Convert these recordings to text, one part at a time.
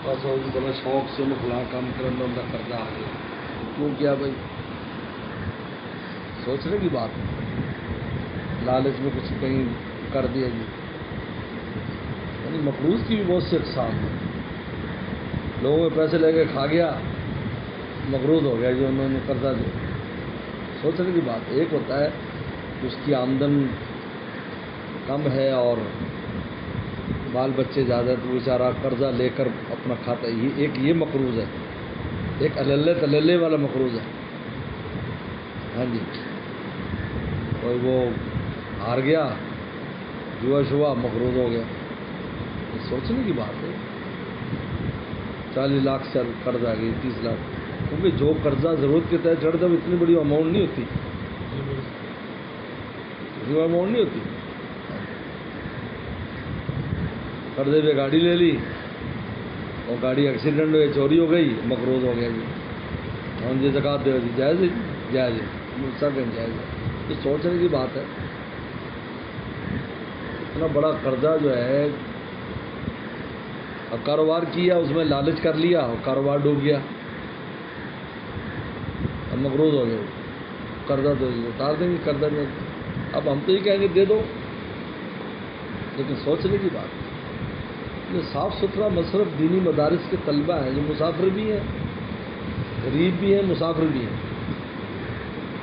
بس وہ بڑا شوق سے انہوں فلاں کام کرنا ان کا قرضہ آ گیا. کیوں کیا بھائی؟ سوچنے کی بات ہے. لالچ میں کچھ کہیں کر دیا جی. یعنی مقروض کی بھی بہت سی اقسام ہیں. لوگوں کے پیسے لے کے کھا گیا، مقروض ہو گیا جو انہوں نے قرضہ دیا. سوچنے کی بات ہے. ایک ہوتا ہے کہ اس کی آمدن کم ہے اور بال بچے زیادہ، تو بیچارہ قرضہ لے کر اپنا کھاتا ہے. ایک یہ مقروض ہے. ایک اللہ تللے والا مقروض ہے. ہاں جی. اور وہ ہار گیا، جوا شوا، مقروض ہو گیا. یہ سوچنے کی بات ہے. 40 لاکھ سے قرض آ گئی، 30 لاکھ. کیونکہ جو قرضہ ضرورت کے تحت چڑھتا ہے اتنی بڑی اماؤنٹ نہیں ہوتی. اتنی بڑی اماؤنٹ نہیں ہوتی. قرضے پہ گاڑی لے لی اور گاڑی ایکسیڈنٹ ہوئی، چوری ہو گئی، مقروض ہو گیا جی. ہم یہ زکوٰۃ دے دی، جائز ہے؟ جائز ہے، سب جائز ہے. تو سوچنے کی بات ہے. اتنا بڑا قرضہ جو ہے، اب کاروبار کیا، اس میں لالچ کر لیا اور کاروبار ڈوب گیا، اب مقروض ہو گئے. قرضہ تو اتار دیں گے قرضہ میں. اب ہم تو یہ کہیں گے دے دو، لیکن سوچنے کی بات ہے. یہ صاف ستھرا مصرف دینی مدارس کے طلبہ ہیں جو مسافر بھی ہیں، غریب بھی ہیں، مسافر بھی ہیں.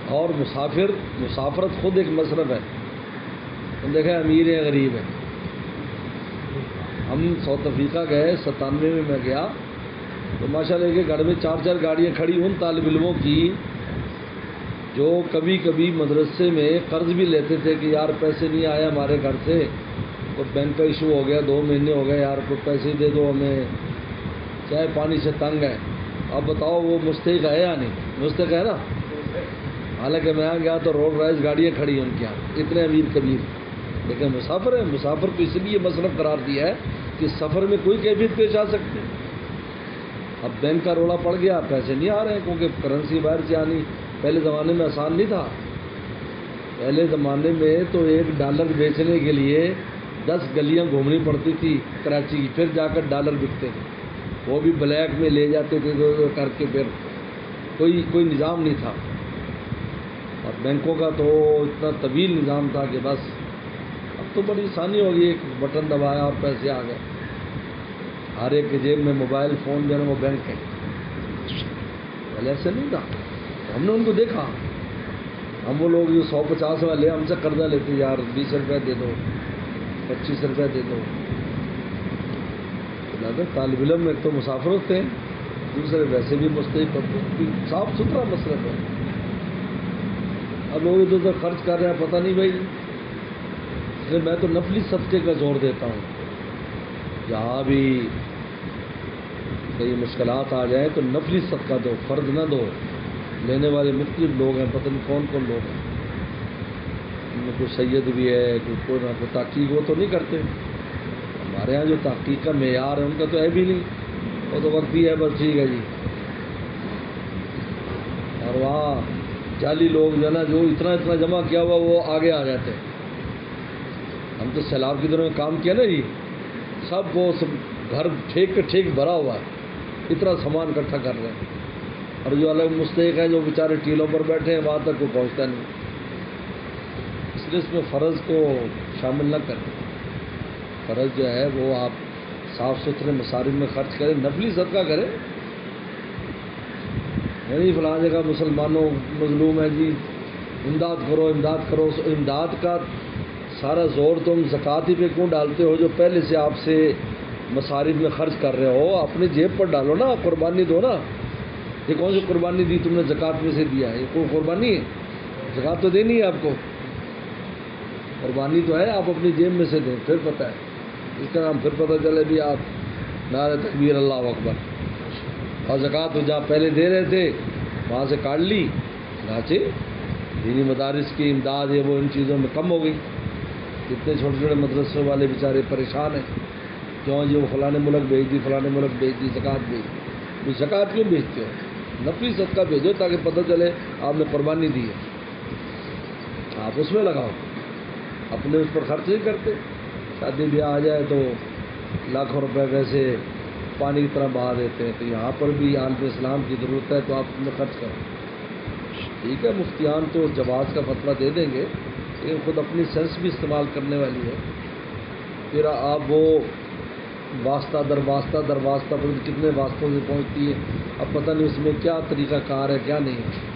اور مسافرت خود ایک مصرف ہے. ہم دیکھیں امیر ہیں، غریب ہیں. ہم ساؤتھ افریقہ گئے، 97 میں گیا تو ماشاء اللہ کے گھر میں 4 گاڑیاں کھڑی ان طالب علموں کی جو کبھی کبھی مدرسے میں قرض بھی لیتے تھے کہ یار پیسے نہیں آئے ہمارے گھر سے، تو بینک کا ایشو ہو گیا، 2 مہینے ہو گئے، یار کوئی پیسے دے دو ہمیں، چائے پانی سے تنگ ہے. اب بتاؤ وہ مستحق ہے یا نہیں؟ مستحق ہے نا. حالانکہ میں گیا تو رولز رائس گاڑیاں کھڑی ہیں ان کے یہاں، اتنے امیر کبیر، لیکن مسافر ہے. مسافر کو اس لیے مصرف قرار دیا ہے کہ سفر میں کوئی کیفیت پیش آ سکتی. اب بینک کا روڑا پڑ گیا، پیسے نہیں آ رہے ہیں کیونکہ کرنسی باہر سے آنی پہلے زمانے میں آسان نہیں تھا. پہلے زمانے میں تو $1 بیچنے کے لیے 10 گلیاں گھومنی پڑتی تھی کراچی کی، پھر جا کر ڈالر بکتے تھے. وہ بھی بلیک میں لے جاتے تھے تو کر کے، پھر کوئی نظام نہیں تھا. اور بینکوں کا تو اتنا طویل نظام تھا کہ بس. اب تو بڑی آسانی ہوگی، ایک بٹن دبایا اور پیسے آ گئے. ہر ایک کے جیب میں موبائل فون جو ہے وہ بینک ہے. پہلے ایسے نہیں تھا. ہم نے ان کو دیکھا. ہم وہ لوگ جو 150 والے ہم سے قرضہ لیتے، یار 20 روپے دے دو، 25 روپے دے دو. طالب علم ایک تو مسافر ہوتے ہیں، دوسرے ویسے بھی مستحق ہوتے ہیں. صاف ستھرا مصرف ہے. اب لوگ ادھر ادھر خرچ کر رہے ہیں، پتہ نہیں بھائی. اس لیے میں تو نفلی صدقے کا زور دیتا ہوں. جہاں بھی کئی مشکلات آ جائیں تو نفلی صدقہ دو، فرض نہ دو. لینے والے مختلف لوگ ہیں، پتہ نہیں کون کون لوگ ہیں. ان میں کوئی سید بھی ہے، کوئی نہ کوئی تحقیق وہ تو نہیں کرتے. ہمارے ہاں جو تحقیق کا معیار ہے ان کا تو ہے بھی نہیں. وہ تو وقت ہی ہے بس، ٹھیک ہے جی. اور وہاں جعلی لوگ جو ہے نا، جو اتنا جمع کیا ہوا وہ آگے آ جاتے ہیں. ہم تو سیلاب کی دنوں میں کام کیا نا جی، سب وہ سب گھر ٹھیک بھرا ہوا ہے، اتنا سامان اکٹھا کر رہے ہیں. اور جو الگ مستحق ہیں جو بیچارے ٹیلوں پر بیٹھے ہیں، وہاں تک کوئی پہنچتا نہیں. اس لیے اس میں فرض کو شامل نہ کریں. فرض جو ہے وہ آپ صاف ستھرے مصارف میں خرچ کریں، نفلی صدقہ کریں. نہیں فلاں جگہ مسلمانوں مظلوم ہے جی، امداد کرو. امداد کا سارا زور تم زکوٰۃ ہی پہ کیوں ڈالتے ہو جو پہلے سے آپ سے مصارف میں خرچ کر رہے ہو؟ اپنی جیب پر ڈالو نا، قربانی دو نا. یہ کون سی قربانی دی تم نے زکوٰۃ میں سے دیا ہے؟ یہ کوئی قربانی ہے؟ زکوٰۃ تو دینی ہے آپ کو. قربانی تو ہے آپ اپنی جیب میں سے دیں، پھر پتہ ہے اس کا نام. پھر پتہ چلے بھی آپ نعرہ تکبیر اللہ اکبر. اور زکوٰۃ تو جہاں پہلے دے رہے تھے وہاں سے کاٹ لی. چنانچہ دینی مدارس کی امداد ہے وہ ان چیزوں میں کم ہو گئی. اتنے چھوٹے چھوٹے مدرسوں والے بیچارے پریشان ہیں، کیوں جی وہ فلاں ملک بھیج دی، فلاں ملک بھیج دی، زکوٰۃ بھیج دی. زکوٰۃ کیوں بھیجتے ہو؟ نفلی صدقہ بھیجو تاکہ پتہ چلے آپ نے قربانی دی ہے. آپ اس میں لگاؤ، اپنے اس پر خرچ نہیں کرتے. شادی بیاہ آ جائے تو لاکھوں روپے ویسے پانی کی طرح بہا دیتے ہیں. تو یہاں پر بھی عالم اسلام کی ضرورت ہے تو آپ ان میں خرچ کریں. ٹھیک ہے مفتیان تو جواز کا فتویٰ دے دیں گے لیکن خود اپنی سینس بھی استعمال کرنے والی ہے. پھر آپ وہ واسطہ در واسطہ پر کتنے واسطوں سے پہنچتی ہے. اب پتہ نہیں اس میں کیا طریقہ کار ہے کیا نہیں ہے.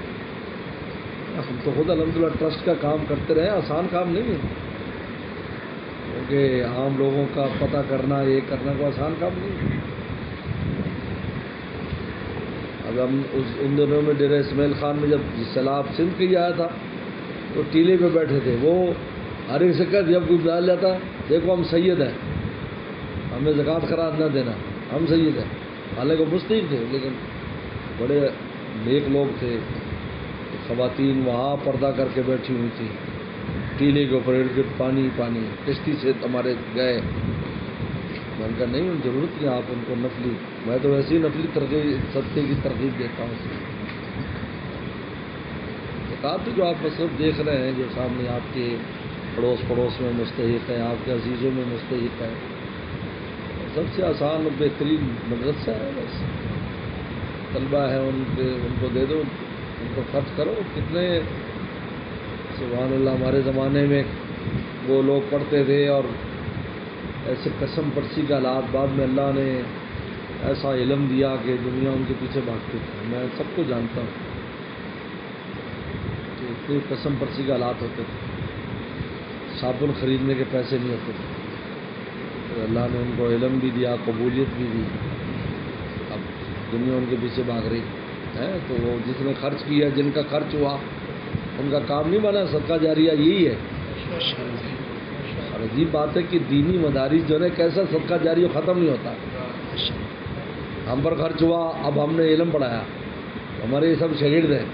ہم تو خود الحمدللہ ٹرسٹ کا کام کرتے رہے, آسان کام نہیں ہے کیونکہ عام لوگوں کا پتہ کرنا یہ کرنا کوئی آسان کام نہیں ہے. اب ہم ان دنوں میں ڈیرہ اسماعیل خان میں جب سیلاب سندھ کے آیا تھا تو ٹیلے پہ بیٹھے تھے, وہ ہر ایک سے کہتے جب کوئی ڈال جاتا دیکھو ہم سید ہیں, ہمیں زکوٰۃ قرار نہ دینا, ہم سید ہیں. حالانکہ مستحق تھے لیکن بڑے نیک لوگ تھے. خواتین وہاں پردہ کر کے بیٹھی ہوئی تھی ٹیلے کے اوپر, ارد گرد پانی پانی. کشتی سے ہمارے گئے, میں نے کہا نہیں ضرورت نہیں آپ ان کو نفلی, میں تو ویسے ہی نفلی ترغیب صدقے کی ترغیب دیتا ہوں. زکوٰۃ جو آپ مصرف دیکھ رہے ہیں جو سامنے آپ کے پڑوس میں مستحق ہیں, آپ کے عزیزوں میں مستحق ہیں, سب سے آسان اور بہترین مدرسہ ہے. بس طلبہ ہیں ان کو دے دو, ان کو خرچ کرو. کتنے سبحان اللہ ہمارے زمانے میں وہ لوگ پڑھتے تھے اور ایسے قسم پرسی کا حالات, بعد میں اللہ نے ایسا علم دیا کہ دنیا ان کے پیچھے بھاگتی تھی. میں سب کو جانتا ہوں کہ اتنی قسم پرسی کا حالات ہوتے تھے, صابن خریدنے کے پیسے نہیں ہوتے تھے. تو اللہ نے ان کو علم بھی دیا, قبولیت بھی دی. اب دنیا ان کے پیچھے بھاگ رہی ہے. تو وہ جس نے خرچ کیا, جن کا خرچ ہوا ان کا کام نہیں بنا, صدقہ جاریہ یہی ہے. اور عجیب بات ہے کہ دینی مدارس جو ہے کیسا صدقہ جاریہ ختم نہیں ہوتا. ہم پر خرچ ہوا, اب ہم نے علم پڑھایا, ہمارے یہ سب شاگرد ہیں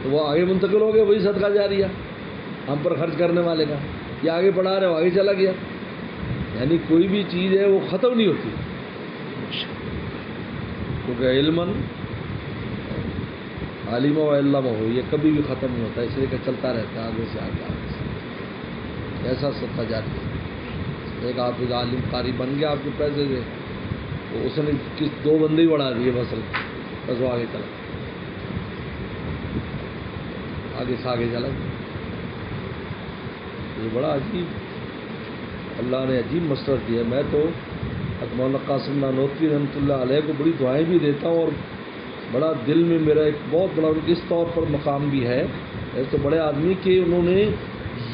تو وہ آگے منتقل ہو گئے, وہی صدقہ جاریہ ہم پر خرچ کرنے والے کا. یہ آگے پڑھا رہے وہ آگے چلا گیا. یعنی کوئی بھی چیز ہے وہ ختم نہیں ہوتی کیونکہ علماً عالم و علم ہو, یہ کبھی بھی ختم نہیں ہوتا, اس لیے کہ چلتا رہتا ہے آگے سے آگے سے. ایسا صدقہ جاریہ ایک آپ ایک عالم قاری بن گیا آپ کے پیسے سے, تو اس نے کس 2 بندے ہی بڑھا دیے بس وہ آگے چلا, آگے سے آگے چلا. یہ بڑا عجیب اللہ نے عجیب مسرت دیا. میں تو مولانا قاسم نانوتوی رحمۃ اللہ علیہ کو بڑی دعائیں بھی دیتا ہوں اور بڑا دل میں میرا ایک بہت بڑا اس طور پر مقام بھی ہے. ایسے تو بڑے آدمی کہ انہوں نے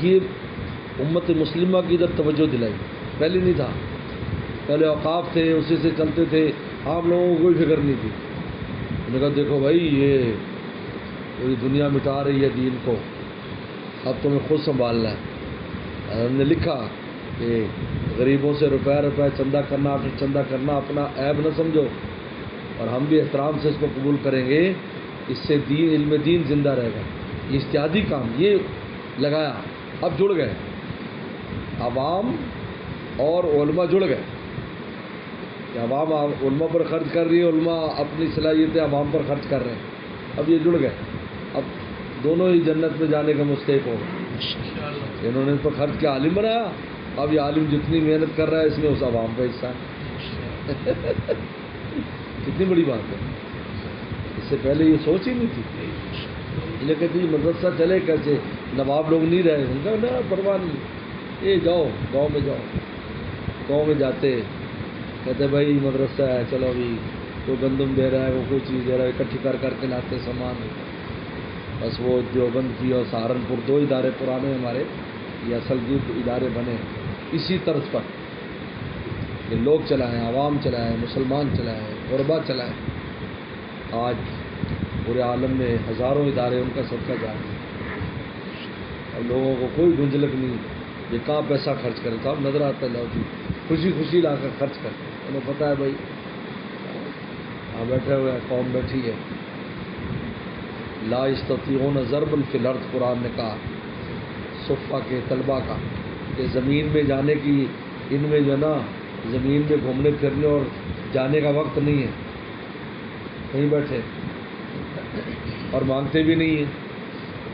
یہ امت مسلمہ کی ادھر توجہ دلائی. پہلے نہیں تھا, پہلے اوقاف تھے اسی سے چلتے تھے, آپ لوگوں کو کوئی فکر نہیں تھی. انہوں نے کہا دیکھو بھائی یہ پوری دنیا مٹا رہی ہے دین کو, اب تمہیں خود سنبھالنا ہے. ہم نے لکھا کہ غریبوں سے روپے چندہ کرنا اپنا عیب نہ سمجھو, اور ہم بھی احترام سے اس کو قبول کریں گے. اس سے علم دین زندہ رہے گا. یہ اجتہادی کام یہ لگایا, اب جڑ گئے عوام اور علماء, جڑ گئے کہ عوام علماء پر خرچ کر رہی ہے, علماء اپنی صلاحیتیں عوام پر خرچ کر رہے ہیں. اب یہ جڑ گئے, اب دونوں ہی جنت میں جانے کا مستحق ہو گئے. انہوں نے اس پر خرچ کیا, عالم بنایا. اب یہ عالم جتنی محنت کر رہا ہے اس میں اس عوام کا حصہ ہے. کتنی بڑی بات ہے. اس سے پہلے یہ سوچ ہی نہیں تھی. یہ کہتے ہیں مدرسہ چلے کیسے, نواب لوگ نہیں رہے, ان کا نہ پرواہ نہیں. یہ جاؤ گاؤں میں جاؤ, گاؤں میں جاتے کہتے بھائی مدرسہ ہے, چلو ابھی کوئی گندم دے رہا ہے, وہ کوئی چیز دے رہا ہے, اکٹھی کر کے لاتے سامان. بس وہ دیوبند کی اور سہارنپور 2 ادارے پرانے ہمارے یہ اصل جو ادارے بنے اسی طرز پر کہ لوگ چلائیں, عوام چلائیں, مسلمان چلائیں, غربا چلائیں. آج پورے عالم میں ہزاروں ادارے ان کا صدقہ جاری ہے. اور لوگوں کو کوئی گنجلک نہیں یہ کہاں پیسہ خرچ کرے. صاحب نظر آتا ہے جی خوشی خوشی لا کر خرچ کرتے. انہیں پتہ ہے بھائی بیٹھے ہوئے قوم بیٹھی ہے. لا یستطیعون ضربا فی الارض, قرآن نے کہا صفہ کے طلبہ کا کہ زمین میں جانے کی ان میں جو ہے نا زمین میں گھومنے پھرنے اور جانے کا وقت نہیں ہے. کہیں بیٹھے اور مانگتے بھی نہیں ہیں,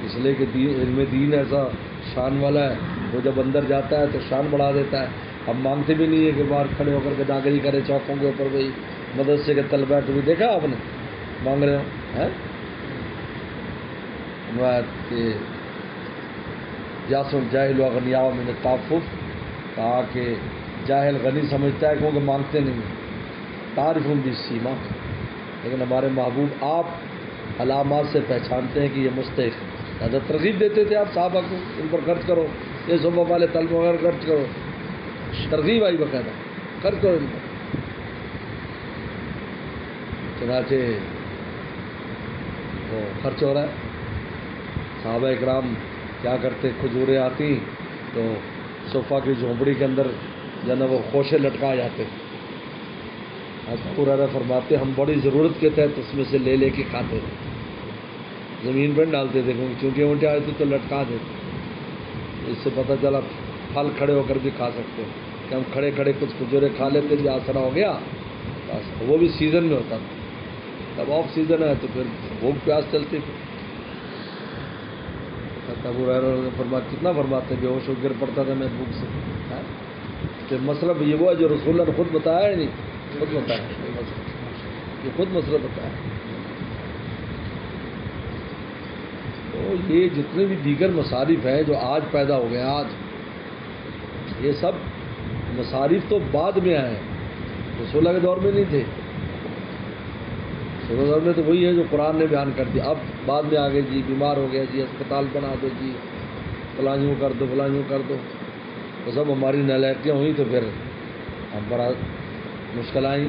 اس لیے کہ علم دین ایسا شان والا ہے, وہ جب اندر جاتا ہے تو شان بڑھا دیتا ہے. ہم مانگتے بھی نہیں ہے کہ باہر کھڑے ہو کر کے داغری کرے چوکوں کے اوپر بھائی مدرسے کے طلبہ کبھی دیکھا آپ نے مانگ رہے ہو یاسن جاہل و غنیا من التعفف کہا کہ جاہل غنی سمجھتا ہے کیونکہ مانگتے نہیں ہیں تعارفون بالسیما لیکن ہمارے محبوب آپ علامات سے پہچانتے ہیں کہ یہ مستحق زیادہ ترغیب دیتے تھے آپ صحابہ کو ان پر خرچ کرو یہ صبح والے طلبہ وغیرہ خرچ کرو ترغیب آئی باقاعدہ خرچ کرو ان پر چنانچہ وہ خرچ ہو رہا ہے صحابہ اکرام کیا کرتے کھجوریں آتی تو صفا کی جھونپڑی کے اندر جو نا وہ خوشے لٹکا جاتے پورا فرماتے ہم بڑی ضرورت کے تحت اس میں سے لے لے کے کھاتے تھے زمین پر ڈالتے تھے چونکہ اونٹے آئے تھے تو لٹکا دیتے اس سے پتہ چلا پھل کھڑے ہو کر بھی کھا سکتے ہیں کہ ہم کھڑے کھڑے کچھ کھجورے کھا لیتے بھی آسرا ہو گیا بس وہ بھی سیزن میں ہوتا تھا تب آف سیزن ہے تو پھر بھوک پیاس چلتی تھی ابو ہریرہ نے فرمایا کتنا فرماتے بے ہوش ہو گر پڑتا تھا میں بھوک سے کہ مسئلہ یہ وہ ہے جو رسول اللہ نے خود بتایا ہے نہیں خود بتایا یہ خود مسئلہ بتایا تو یہ جتنے بھی دیگر مصارف ہیں جو آج پیدا ہو گئے آج یہ سب مصارف تو بعد میں آئے رسول اللہ کے دور میں نہیں تھے رسول اللہ کے دور میں تو وہی ہے جو قرآن نے بیان کر دیا اب بعد میں آگے جی بیمار ہو گیا جی اسپتال بنا دو جی فلانیوں کر دو فلانیوں کر دو تو سب ہماری نالائکیاں ہوئیں تو پھر ہم بڑا مشکل آئیں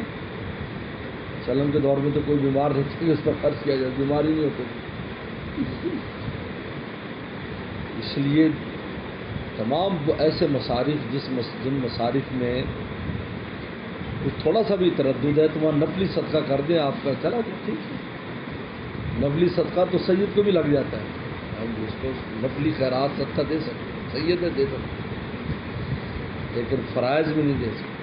سلم کے دور میں تو کوئی بیمار نہیں تھی اس پر خرچ کیا جائے بیمار ہی نہیں ہوتے اس لیے تمام ایسے مصارف جن مصارف میں کچھ تھوڑا سا بھی تردد ہے تو وہاں نفلی صدقہ کر دیں آپ کا چلا تو ٹھیک ہے نفلی صدقہ تو سید کو بھی لگ جاتا ہے ہم اس کو نفلی خیرات صدقہ دے سکتے سید میں دے سکتے لیکن فرائض میں نہیں دے سکتے